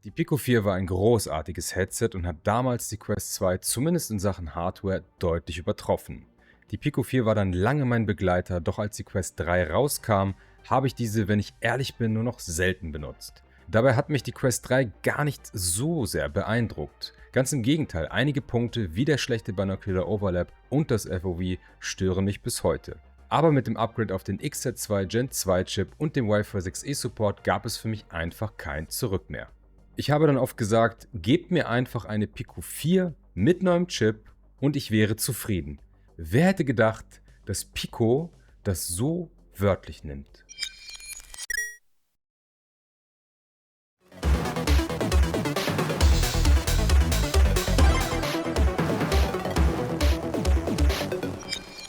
Die Pico 4 war ein großartiges Headset und hat damals die Quest 2 zumindest in Sachen Hardware deutlich übertroffen. Die Pico 4 war dann lange mein Begleiter, doch als die Quest 3 rauskam, habe ich diese, wenn ich ehrlich bin, nur noch selten benutzt. Dabei hat mich die Quest 3 gar nicht so sehr beeindruckt. Ganz im Gegenteil, einige Punkte wie der schlechte Binocular Overlap und das FOV stören mich bis heute. Aber mit dem Upgrade auf den XZ2 Gen 2 Chip und dem Wi-Fi 6E Support gab es für mich einfach kein Zurück mehr. Ich habe dann oft gesagt, gebt mir einfach eine Pico 4 mit neuem Chip und ich wäre zufrieden. Wer hätte gedacht, dass Pico das so wörtlich nimmt?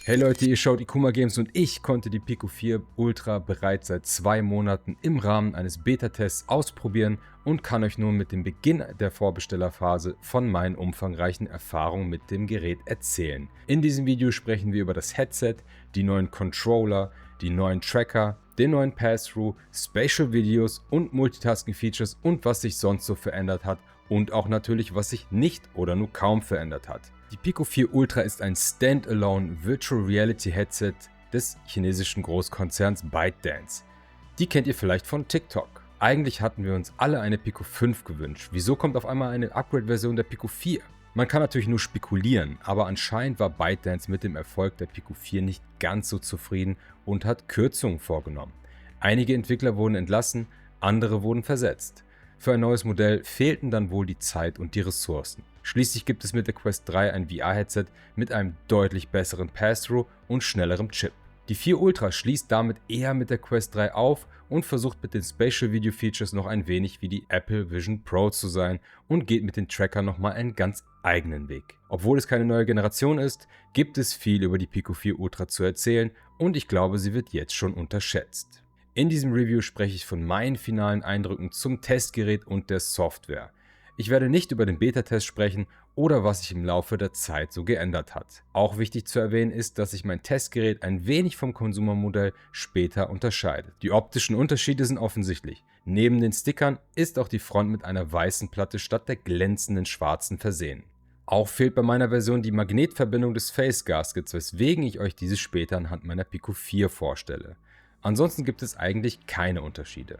Hey Leute, ihr schaut Ikuma Games und ich konnte die Pico 4 Ultra bereits seit 2 Monaten im Rahmen eines Beta-Tests ausprobieren und kann euch nun mit dem Beginn der Vorbestellerphase von meinen umfangreichen Erfahrungen mit dem Gerät erzählen. In diesem Video sprechen wir über das Headset, die neuen Controller, die neuen Tracker, den neuen Pass-Through, Spatial Videos und Multitasking-Features und was sich sonst so verändert hat und auch natürlich, was sich nicht oder nur kaum verändert hat. Die Pico 4 Ultra ist ein Standalone Virtual Reality Headset des chinesischen Großkonzerns ByteDance. Die kennt ihr vielleicht von TikTok. Eigentlich hatten wir uns alle eine Pico 5 gewünscht. Wieso kommt auf einmal eine Upgrade-Version der Pico 4? Man kann natürlich nur spekulieren, aber anscheinend war ByteDance mit dem Erfolg der Pico 4 nicht ganz so zufrieden und hat Kürzungen vorgenommen. Einige Entwickler wurden entlassen, andere wurden versetzt. Für ein neues Modell fehlten dann wohl die Zeit und die Ressourcen. Schließlich gibt es mit der Quest 3 ein VR-Headset mit einem deutlich besseren Pass-Through und schnellerem Chip. Die 4 Ultra schließt damit eher mit der Quest 3 auf und versucht mit den Spatial Video Features noch ein wenig wie die Apple Vision Pro zu sein und geht mit den Trackern nochmal einen ganz eigenen Weg. Obwohl es keine neue Generation ist, gibt es viel über die Pico 4 Ultra zu erzählen und ich glaube, sie wird jetzt schon unterschätzt. In diesem Review spreche ich von meinen finalen Eindrücken zum Testgerät und der Software. Ich werde nicht über den Beta-Test sprechen oder was sich im Laufe der Zeit so geändert hat. Auch wichtig zu erwähnen ist, dass sich mein Testgerät ein wenig vom Konsumermodell später unterscheidet. Die optischen Unterschiede sind offensichtlich. Neben den Stickern ist auch die Front mit einer weißen Platte statt der glänzenden schwarzen versehen. Auch fehlt bei meiner Version die Magnetverbindung des Face Gaskets, weswegen ich euch diese später anhand meiner Pico 4 vorstelle. Ansonsten gibt es eigentlich keine Unterschiede.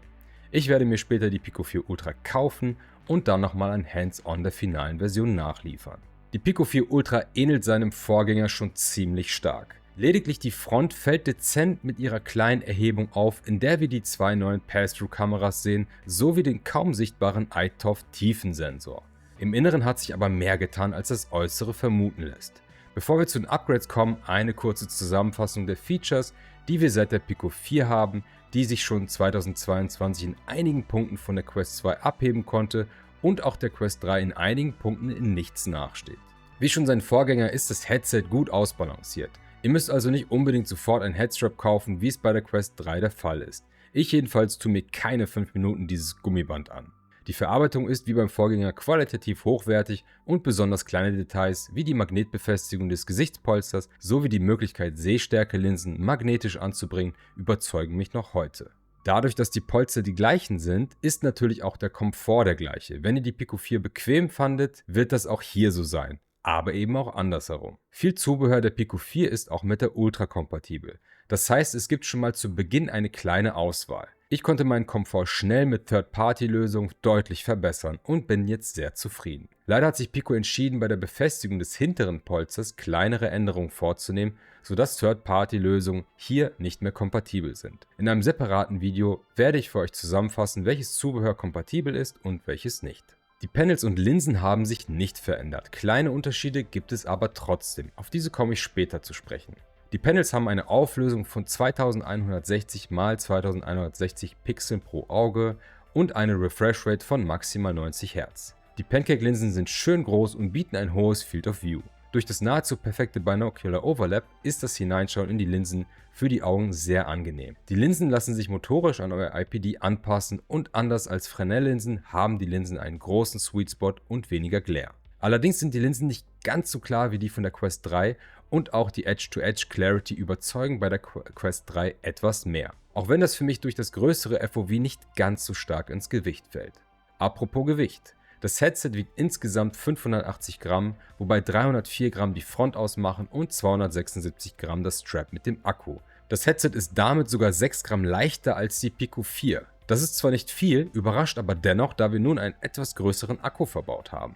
Ich werde mir später die Pico 4 Ultra kaufen und dann nochmal ein Hands-on der finalen Version nachliefern. Die Pico 4 Ultra ähnelt seinem Vorgänger schon ziemlich stark. Lediglich die Front fällt dezent mit ihrer kleinen Erhebung auf, in der wir die 2 neuen Pass-Through-Kameras sehen, sowie den kaum sichtbaren iToF-Tiefensensor. Im Inneren hat sich aber mehr getan, als das Äußere vermuten lässt. Bevor wir zu den Upgrades kommen, eine kurze Zusammenfassung der Features, die wir seit der Pico 4 haben, die sich schon 2022 in einigen Punkten von der Quest 2 abheben konnte und auch der Quest 3 in einigen Punkten in nichts nachsteht. Wie schon sein Vorgänger ist das Headset gut ausbalanciert. Ihr müsst also nicht unbedingt sofort ein Headstrap kaufen, wie es bei der Quest 3 der Fall ist. Ich jedenfalls tue mir keine 5 Minuten dieses Gummiband an. Die Verarbeitung ist wie beim Vorgänger qualitativ hochwertig und besonders kleine Details wie die Magnetbefestigung des Gesichtspolsters sowie die Möglichkeit, Sehstärke-Linsen magnetisch anzubringen, überzeugen mich noch heute. Dadurch, dass die Polster die gleichen sind, ist natürlich auch der Komfort der gleiche. Wenn ihr die Pico 4 bequem fandet, wird das auch hier so sein, aber eben auch andersherum. Viel Zubehör der Pico 4 ist auch mit der Ultra kompatibel. Das heißt, es gibt schon mal zu Beginn eine kleine Auswahl. Ich konnte meinen Komfort schnell mit Third-Party-Lösungen deutlich verbessern und bin jetzt sehr zufrieden. Leider hat sich Pico entschieden, bei der Befestigung des hinteren Polsters kleinere Änderungen vorzunehmen, sodass Third-Party-Lösungen hier nicht mehr kompatibel sind. In einem separaten Video werde ich für euch zusammenfassen, welches Zubehör kompatibel ist und welches nicht. Die Panels und Linsen haben sich nicht verändert. Kleine Unterschiede gibt es aber trotzdem. Auf diese komme ich später zu sprechen. Die Panels haben eine Auflösung von 2160 x 2160 Pixeln pro Auge und eine Refresh Rate von maximal 90 Hz. Die Pancake-Linsen sind schön groß und bieten ein hohes Field of View. Durch das nahezu perfekte Binocular Overlap ist das Hineinschauen in die Linsen für die Augen sehr angenehm. Die Linsen lassen sich motorisch an euer IPD anpassen und anders als Fresnel-Linsen haben die Linsen einen großen Sweet Spot und weniger Glare. Allerdings sind die Linsen nicht ganz so klar wie die von der Quest 3 und auch die Edge-to-Edge Clarity überzeugen bei der Quest 3 etwas mehr. Auch wenn das für mich durch das größere FOV nicht ganz so stark ins Gewicht fällt. Apropos Gewicht. Das Headset wiegt insgesamt 580 Gramm, wobei 304 Gramm die Front ausmachen und 276 Gramm das Strap mit dem Akku. Das Headset ist damit sogar 6 Gramm leichter als die Pico 4. Das ist zwar nicht viel, überrascht aber dennoch, da wir nun einen etwas größeren Akku verbaut haben.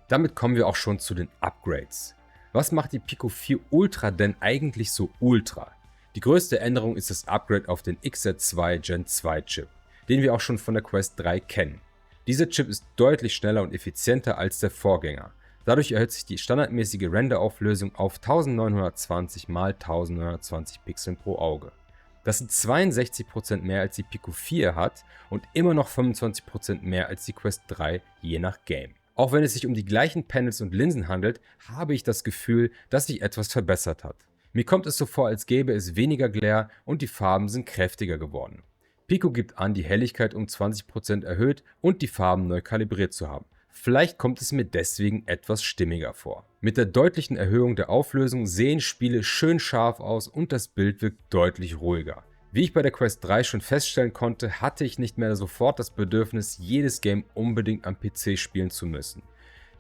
Damit kommen wir auch schon zu den Upgrades. Was macht die Pico 4 Ultra denn eigentlich so ultra? Die größte Änderung ist das Upgrade auf den XZ2 Gen 2 Chip, den wir auch schon von der Quest 3 kennen. Dieser Chip ist deutlich schneller und effizienter als der Vorgänger. Dadurch erhöht sich die standardmäßige Renderauflösung auf 1920 x 1920 Pixeln pro Auge. Das sind 62% mehr als die Pico 4 hat und immer noch 25% mehr als die Quest 3 je nach Game. Auch wenn es sich um die gleichen Panels und Linsen handelt, habe ich das Gefühl, dass sich etwas verbessert hat. Mir kommt es so vor, als gäbe es weniger Glare und die Farben sind kräftiger geworden. Pico gibt an, die Helligkeit um 20% erhöht und die Farben neu kalibriert zu haben. Vielleicht kommt es mir deswegen etwas stimmiger vor. Mit der deutlichen Erhöhung der Auflösung sehen Spiele schön scharf aus und das Bild wirkt deutlich ruhiger. Wie ich bei der Quest 3 schon feststellen konnte, hatte ich nicht mehr sofort das Bedürfnis, jedes Game unbedingt am PC spielen zu müssen.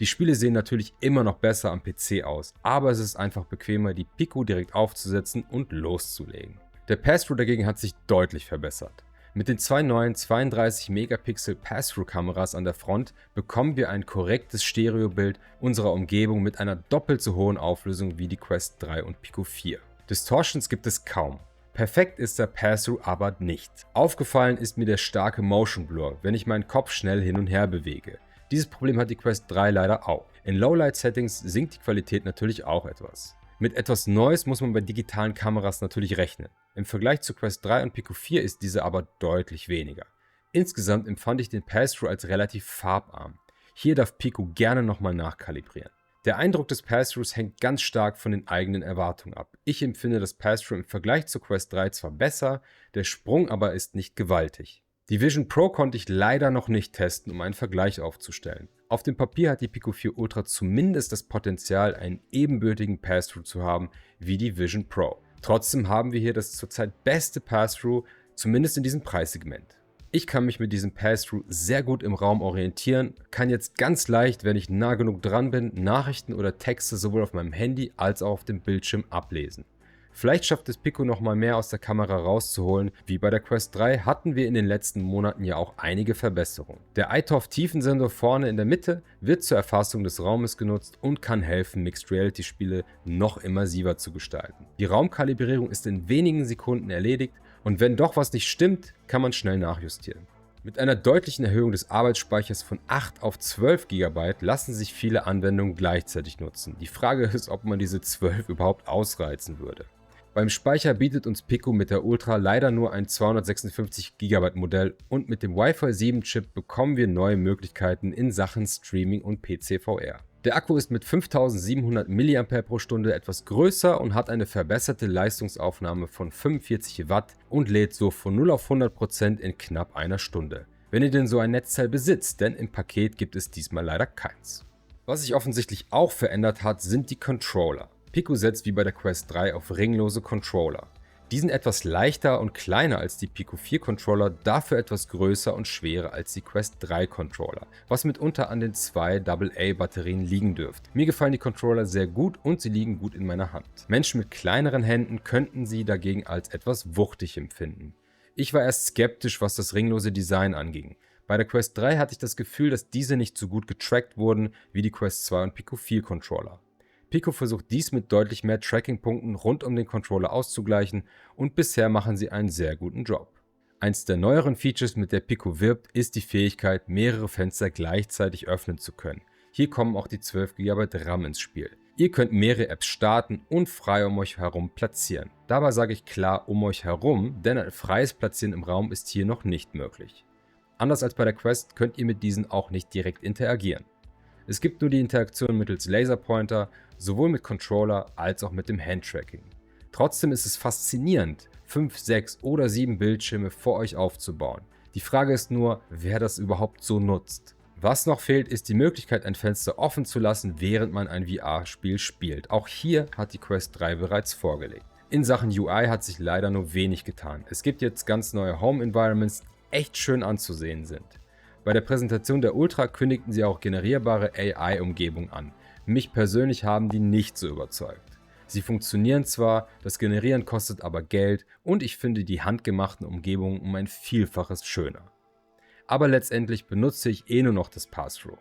Die Spiele sehen natürlich immer noch besser am PC aus, aber es ist einfach bequemer, die Pico direkt aufzusetzen und loszulegen. Der Pass-Through dagegen hat sich deutlich verbessert. Mit den zwei neuen 32 Megapixel Pass-Through-Kameras an der Front bekommen wir ein korrektes Stereobild unserer Umgebung mit einer doppelt so hohen Auflösung wie die Quest 3 und Pico 4. Distortions gibt es kaum. Perfekt ist der Pass-Through aber nicht. Aufgefallen ist mir der starke Motion Blur, wenn ich meinen Kopf schnell hin und her bewege. Dieses Problem hat die Quest 3 leider auch. In Lowlight-Settings sinkt die Qualität natürlich auch etwas. Mit etwas Neues muss man bei digitalen Kameras natürlich rechnen. Im Vergleich zu Quest 3 und Pico 4 ist diese aber deutlich weniger. Insgesamt empfand ich den Pass-Through als relativ farbarm. Hier darf Pico gerne nochmal nachkalibrieren. Der Eindruck des Pass-Throughs hängt ganz stark von den eigenen Erwartungen ab. Ich empfinde das Pass-Through im Vergleich zu Quest 3 zwar besser, der Sprung aber ist nicht gewaltig. Die Vision Pro konnte ich leider noch nicht testen, um einen Vergleich aufzustellen. Auf dem Papier hat die Pico 4 Ultra zumindest das Potenzial, einen ebenbürtigen Pass-Through zu haben wie die Vision Pro. Trotzdem haben wir hier das zurzeit beste Pass-Through, zumindest in diesem Preissegment. Ich kann mich mit diesem Pass-Through sehr gut im Raum orientieren, kann jetzt ganz leicht, wenn ich nah genug dran bin, Nachrichten oder Texte sowohl auf meinem Handy als auch auf dem Bildschirm ablesen. Vielleicht schafft es Pico nochmal mehr aus der Kamera rauszuholen. Wie bei der Quest 3 hatten wir in den letzten Monaten ja auch einige Verbesserungen. Der iToF-Tiefensensor vorne in der Mitte wird zur Erfassung des Raumes genutzt und kann helfen, Mixed Reality Spiele noch immersiver zu gestalten. Die Raumkalibrierung ist in wenigen Sekunden erledigt und wenn doch was nicht stimmt, kann man schnell nachjustieren. Mit einer deutlichen Erhöhung des Arbeitsspeichers von 8 auf 12 GB lassen sich viele Anwendungen gleichzeitig nutzen. Die Frage ist, ob man diese 12 überhaupt ausreizen würde. Beim Speicher bietet uns Pico mit der Ultra leider nur ein 256 GB Modell und mit dem Wi-Fi 7 Chip bekommen wir neue Möglichkeiten in Sachen Streaming und PC-VR. Der Akku ist mit 5700 mAh etwas größer und hat eine verbesserte Leistungsaufnahme von 45 Watt und lädt so von 0 auf 100% in knapp einer Stunde. Wenn ihr denn so ein Netzteil besitzt, denn im Paket gibt es diesmal leider keins. Was sich offensichtlich auch verändert hat, sind die Controller. Pico setzt wie bei der Quest 3 auf ringlose Controller. Die sind etwas leichter und kleiner als die Pico 4 Controller, dafür etwas größer und schwerer als die Quest 3 Controller, was mitunter an den zwei AA Batterien liegen dürfte. Mir gefallen die Controller sehr gut und sie liegen gut in meiner Hand. Menschen mit kleineren Händen könnten sie dagegen als etwas wuchtig empfinden. Ich war erst skeptisch, was das ringlose Design anging. Bei der Quest 3 hatte ich das Gefühl, dass diese nicht so gut getrackt wurden wie die Quest 2 und Pico 4 Controller. Pico versucht dies mit deutlich mehr Tracking-Punkten rund um den Controller auszugleichen und bisher machen sie einen sehr guten Job. Eins der neueren Features, mit der Pico wirbt, ist die Fähigkeit, mehrere Fenster gleichzeitig öffnen zu können. Hier kommen auch die 12 GB RAM ins Spiel. Ihr könnt mehrere Apps starten und frei um euch herum platzieren. Dabei sage ich klar um euch herum, denn ein freies Platzieren im Raum ist hier noch nicht möglich. Anders als bei der Quest könnt ihr mit diesen auch nicht direkt interagieren. Es gibt nur die Interaktion mittels Laserpointer, sowohl mit Controller als auch mit dem Handtracking. Trotzdem ist es faszinierend, 5, 6 oder 7 Bildschirme vor euch aufzubauen. Die Frage ist nur, wer das überhaupt so nutzt. Was noch fehlt, ist die Möglichkeit, ein Fenster offen zu lassen, während man ein VR-Spiel spielt. Auch hier hat die Quest 3 bereits vorgelegt. In Sachen UI hat sich leider nur wenig getan. Es gibt jetzt ganz neue Home-Environments, die echt schön anzusehen sind. Bei der Präsentation der Ultra kündigten sie auch generierbare AI-Umgebungen an. Mich persönlich haben die nicht so überzeugt. Sie funktionieren zwar, das Generieren kostet aber Geld und ich finde die handgemachten Umgebungen um ein Vielfaches schöner. Aber letztendlich benutze ich nur noch das Pass-Through.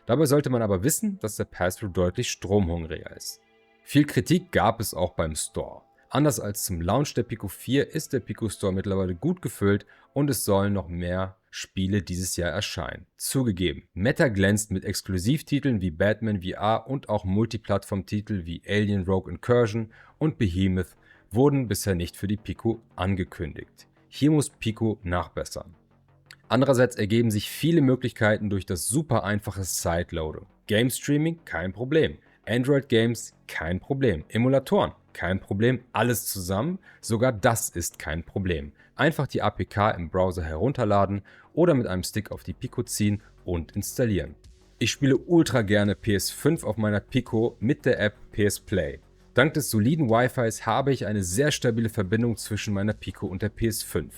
Dabei sollte man aber wissen, dass der Pass-Through deutlich stromhungriger ist. Viel Kritik gab es auch beim Store. Anders als zum Launch der Pico 4 ist der Pico Store mittlerweile gut gefüllt und es sollen noch mehr Spiele dieses Jahr erscheinen. Zugegeben, Meta glänzt mit Exklusivtiteln wie Batman VR und auch Multiplattform-Titel wie Alien Rogue Incursion und Behemoth wurden bisher nicht für die Pico angekündigt. Hier muss Pico nachbessern. Andererseits ergeben sich viele Möglichkeiten durch das super einfache Sideloading. Game Streaming, kein Problem. Android Games, kein Problem. Emulatoren, kein Problem. Alles zusammen, sogar das ist kein Problem. Einfach die APK im Browser herunterladen oder mit einem Stick auf die Pico ziehen und installieren. Ich spiele ultra gerne PS5 auf meiner Pico mit der App PS Play. Dank des soliden Wi-Fis habe ich eine sehr stabile Verbindung zwischen meiner Pico und der PS5.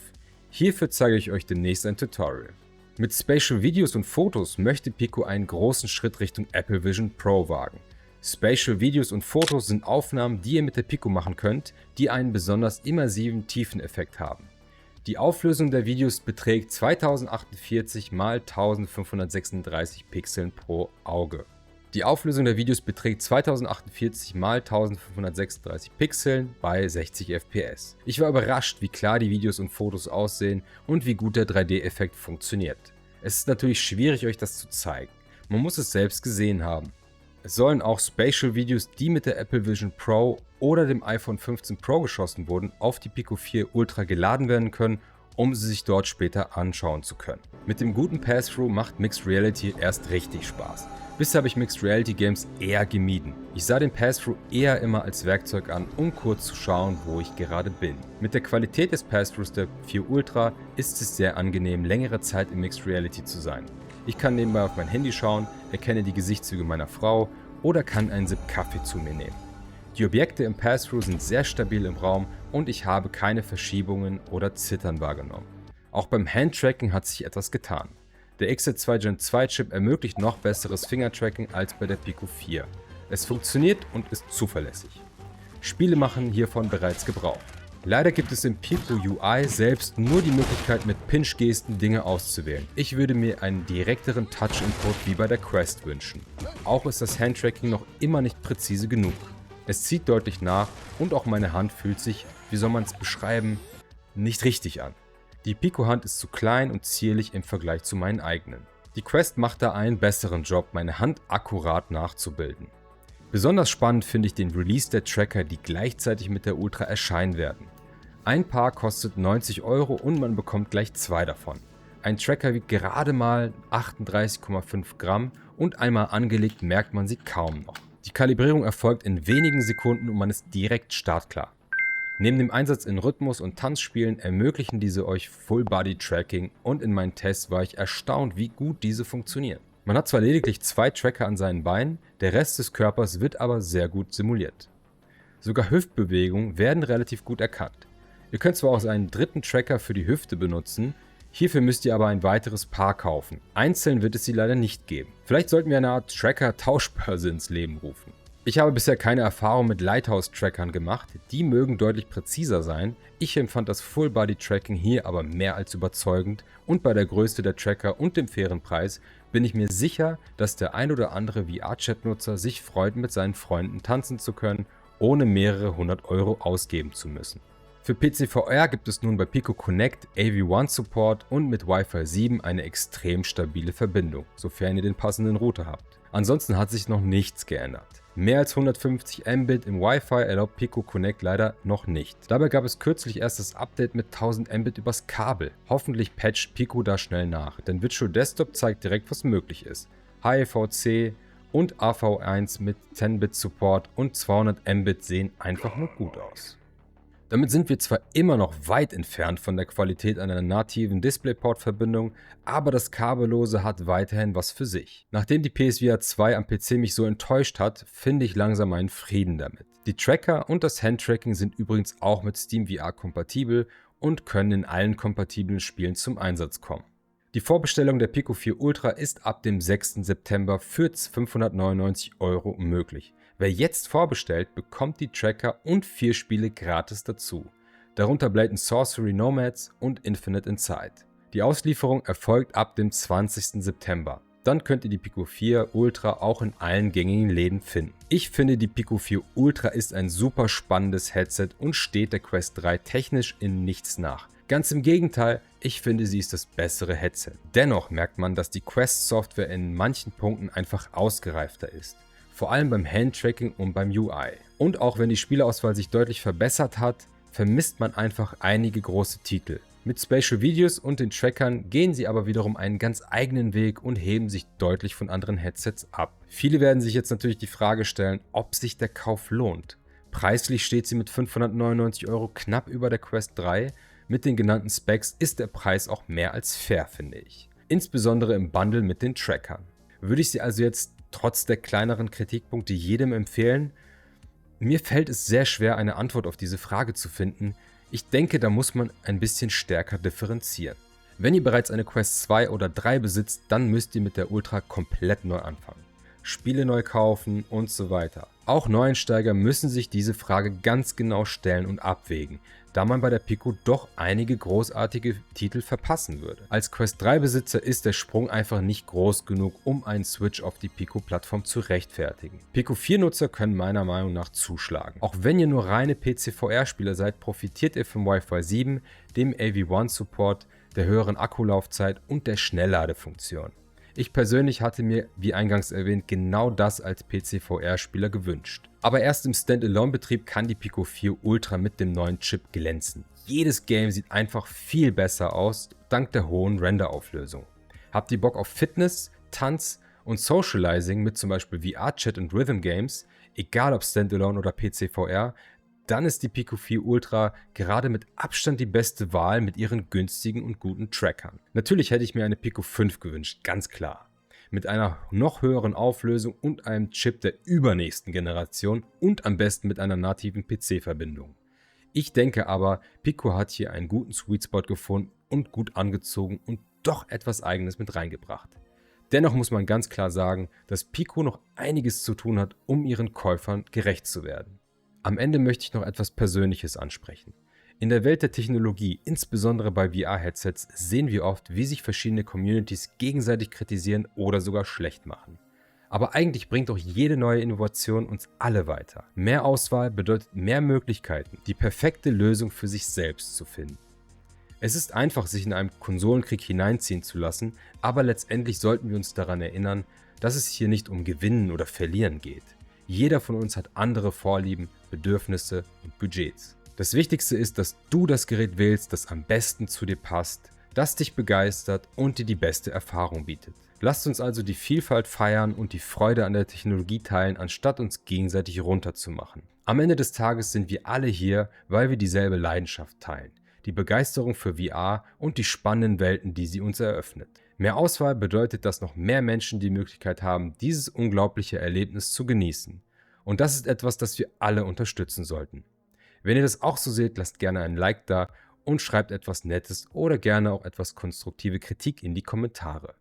Hierfür zeige ich euch demnächst ein Tutorial. Mit Spatial Videos und Fotos möchte Pico einen großen Schritt Richtung Apple Vision Pro wagen. Spatial Videos und Fotos sind Aufnahmen, die ihr mit der Pico machen könnt, die einen besonders immersiven Tiefeneffekt haben. Die Auflösung der Videos beträgt 2048 x 1536 Pixeln pro Auge. Die Auflösung der Videos beträgt 2048 x 1536 Pixeln bei 60 FPS. Ich war überrascht, wie klar die Videos und Fotos aussehen und wie gut der 3D-Effekt funktioniert. Es ist natürlich schwierig, euch das zu zeigen. Man muss es selbst gesehen haben. Es sollen auch Spatial Videos, die mit der Apple Vision Pro oder dem iPhone 15 Pro geschossen wurden, auf die Pico 4 Ultra geladen werden können, um sie sich dort später anschauen zu können. Mit dem guten Pass-Through macht Mixed Reality erst richtig Spaß. Bisher habe ich Mixed Reality Games eher gemieden. Ich sah den Pass-Through eher immer als Werkzeug an, um kurz zu schauen, wo ich gerade bin. Mit der Qualität des Pass-Throughs der 4 Ultra ist es sehr angenehm, längere Zeit in Mixed Reality zu sein. Ich kann nebenbei auf mein Handy schauen, erkenne die Gesichtszüge meiner Frau oder kann einen Sip Kaffee zu mir nehmen. Die Objekte im Pass-Through sind sehr stabil im Raum und ich habe keine Verschiebungen oder Zittern wahrgenommen. Auch beim Handtracking hat sich etwas getan. Der XZ2 Gen 2 Chip ermöglicht noch besseres Fingertracking als bei der Pico 4. Es funktioniert und ist zuverlässig. Spiele machen hiervon bereits Gebrauch. Leider gibt es im Pico UI selbst nur die Möglichkeit, mit Pinch-Gesten Dinge auszuwählen. Ich würde mir einen direkteren Touch-Input wie bei der Quest wünschen. Auch ist das Handtracking noch immer nicht präzise genug. Es zieht deutlich nach und auch meine Hand fühlt sich, wie soll man es beschreiben, nicht richtig an. Die Pico-Hand ist zu klein und zierlich im Vergleich zu meinen eigenen. Die Quest macht da einen besseren Job, meine Hand akkurat nachzubilden. Besonders spannend finde ich den Release der Tracker, die gleichzeitig mit der Ultra erscheinen werden. Ein Paar kostet 90 € und man bekommt gleich 2 davon. Ein Tracker wiegt gerade mal 38,5 Gramm und einmal angelegt merkt man sie kaum noch. Die Kalibrierung erfolgt in wenigen Sekunden und man ist direkt startklar. Neben dem Einsatz in Rhythmus- und Tanzspielen ermöglichen diese euch Full-Body-Tracking und in meinen Tests war ich erstaunt, wie gut diese funktionieren. Man hat zwar lediglich 2 Tracker an seinen Beinen, der Rest des Körpers wird aber sehr gut simuliert. Sogar Hüftbewegungen werden relativ gut erkannt. Ihr könnt zwar auch einen dritten Tracker für die Hüfte benutzen, hierfür müsst ihr aber ein weiteres Paar kaufen. Einzeln wird es sie leider nicht geben. Vielleicht sollten wir eine Art Tracker-Tauschbörse ins Leben rufen. Ich habe bisher keine Erfahrung mit Lighthouse-Trackern gemacht, die mögen deutlich präziser sein. Ich empfand das Full-Body-Tracking hier aber mehr als überzeugend und bei der Größe der Tracker und dem fairen Preis bin ich mir sicher, dass der ein oder andere VR-Chat-Nutzer sich freut, mit seinen Freunden tanzen zu können, ohne mehrere 100 € ausgeben zu müssen. Für PC VR gibt es nun bei Pico Connect AV1 Support und mit Wi-Fi 7 eine extrem stabile Verbindung, sofern ihr den passenden Router habt. Ansonsten hat sich noch nichts geändert. Mehr als 150 Mbit im Wi-Fi erlaubt Pico Connect leider noch nicht. Dabei gab es kürzlich erst das Update mit 1000 Mbit übers Kabel. Hoffentlich patcht Pico da schnell nach, denn Virtual Desktop zeigt direkt, was möglich ist. HEVC und AV1 mit 10-Bit Support und 200 Mbit sehen einfach nur gut aus. Damit sind wir zwar immer noch weit entfernt von der Qualität einer nativen DisplayPort-Verbindung, aber das Kabellose hat weiterhin was für sich. Nachdem die PSVR 2 am PC mich so enttäuscht hat, finde ich langsam meinen Frieden damit. Die Tracker und das Handtracking sind übrigens auch mit SteamVR kompatibel und können in allen kompatiblen Spielen zum Einsatz kommen. Die Vorbestellung der Pico 4 Ultra ist ab dem 6. September für 599 € möglich. Wer jetzt vorbestellt, bekommt die Tracker und 4 Spiele gratis dazu. Darunter Blatant Sorcery Nomads und Infinite Inside. Die Auslieferung erfolgt ab dem 20. September. Dann könnt ihr die Pico 4 Ultra auch in allen gängigen Läden finden. Ich finde, die Pico 4 Ultra ist ein super spannendes Headset und steht der Quest 3 technisch in nichts nach. Ganz im Gegenteil, ich finde, sie ist das bessere Headset. Dennoch merkt man, dass die Quest-Software in manchen Punkten einfach ausgereifter ist. Vor allem beim Handtracking und beim UI. Und auch wenn die Spieleauswahl sich deutlich verbessert hat, vermisst man einfach einige große Titel. Mit Spatial Videos und den Trackern gehen sie aber wiederum einen ganz eigenen Weg und heben sich deutlich von anderen Headsets ab. Viele werden sich jetzt natürlich die Frage stellen, ob sich der Kauf lohnt. Preislich steht sie mit 599 € knapp über der Quest 3. Mit den genannten Specs ist der Preis auch mehr als fair, finde ich. Insbesondere im Bundle mit den Trackern. Würde ich sie also jetzt trotz der kleineren Kritikpunkte jedem empfehlen? Mir fällt es sehr schwer, eine Antwort auf diese Frage zu finden. Ich denke, da muss man ein bisschen stärker differenzieren. Wenn ihr bereits eine Quest 2 oder 3 besitzt, dann müsst ihr mit der Ultra komplett neu anfangen. Spiele neu kaufen und so weiter. Auch Neueinsteiger müssen sich diese Frage ganz genau stellen und abwägen, da man bei der Pico doch einige großartige Titel verpassen würde. Als Quest 3 Besitzer ist der Sprung einfach nicht groß genug, um einen Switch auf die Pico-Plattform zu rechtfertigen. Pico 4 Nutzer können meiner Meinung nach zuschlagen. Auch wenn ihr nur reine PC-VR-Spieler seid, profitiert ihr vom Wi-Fi 7, dem AV1-Support, der höheren Akkulaufzeit und der Schnellladefunktion. Ich persönlich hatte mir, wie eingangs erwähnt, genau das als PC-VR-Spieler gewünscht. Aber erst im Standalone-Betrieb kann die Pico 4 Ultra mit dem neuen Chip glänzen. Jedes Game sieht einfach viel besser aus, dank der hohen Renderauflösung. Habt ihr Bock auf Fitness, Tanz und Socializing mit zum Beispiel VR-Chat und Rhythm Games, egal ob Standalone oder PC-VR, dann ist die Pico 4 Ultra gerade mit Abstand die beste Wahl mit ihren günstigen und guten Trackern. Natürlich hätte ich mir eine Pico 5 gewünscht, ganz klar. Mit einer noch höheren Auflösung und einem Chip der übernächsten Generation und am besten mit einer nativen PC-Verbindung. Ich denke aber, Pico hat hier einen guten Sweet Spot gefunden und gut angezogen und doch etwas Eigenes mit reingebracht. Dennoch muss man ganz klar sagen, dass Pico noch einiges zu tun hat, um ihren Käufern gerecht zu werden. Am Ende möchte ich noch etwas Persönliches ansprechen. In der Welt der Technologie, insbesondere bei VR-Headsets, sehen wir oft, wie sich verschiedene Communities gegenseitig kritisieren oder sogar schlecht machen. Aber eigentlich bringt doch jede neue Innovation uns alle weiter. Mehr Auswahl bedeutet mehr Möglichkeiten, die perfekte Lösung für sich selbst zu finden. Es ist einfach, sich in einen Konsolenkrieg hineinziehen zu lassen, aber letztendlich sollten wir uns daran erinnern, dass es hier nicht um Gewinnen oder Verlieren geht. Jeder von uns hat andere Vorlieben, Bedürfnisse und Budgets. Das Wichtigste ist, dass du das Gerät wählst, das am besten zu dir passt, das dich begeistert und dir die beste Erfahrung bietet. Lasst uns also die Vielfalt feiern und die Freude an der Technologie teilen, anstatt uns gegenseitig runterzumachen. Am Ende des Tages sind wir alle hier, weil wir dieselbe Leidenschaft teilen. Die Begeisterung für VR und die spannenden Welten, die sie uns eröffnet. Mehr Auswahl bedeutet, dass noch mehr Menschen die Möglichkeit haben, dieses unglaubliche Erlebnis zu genießen. Und das ist etwas, das wir alle unterstützen sollten. Wenn ihr das auch so seht, lasst gerne ein Like da und schreibt etwas Nettes oder gerne auch etwas konstruktive Kritik in die Kommentare.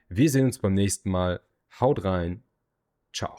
Wir sehen uns beim nächsten Mal. Haut rein. Ciao.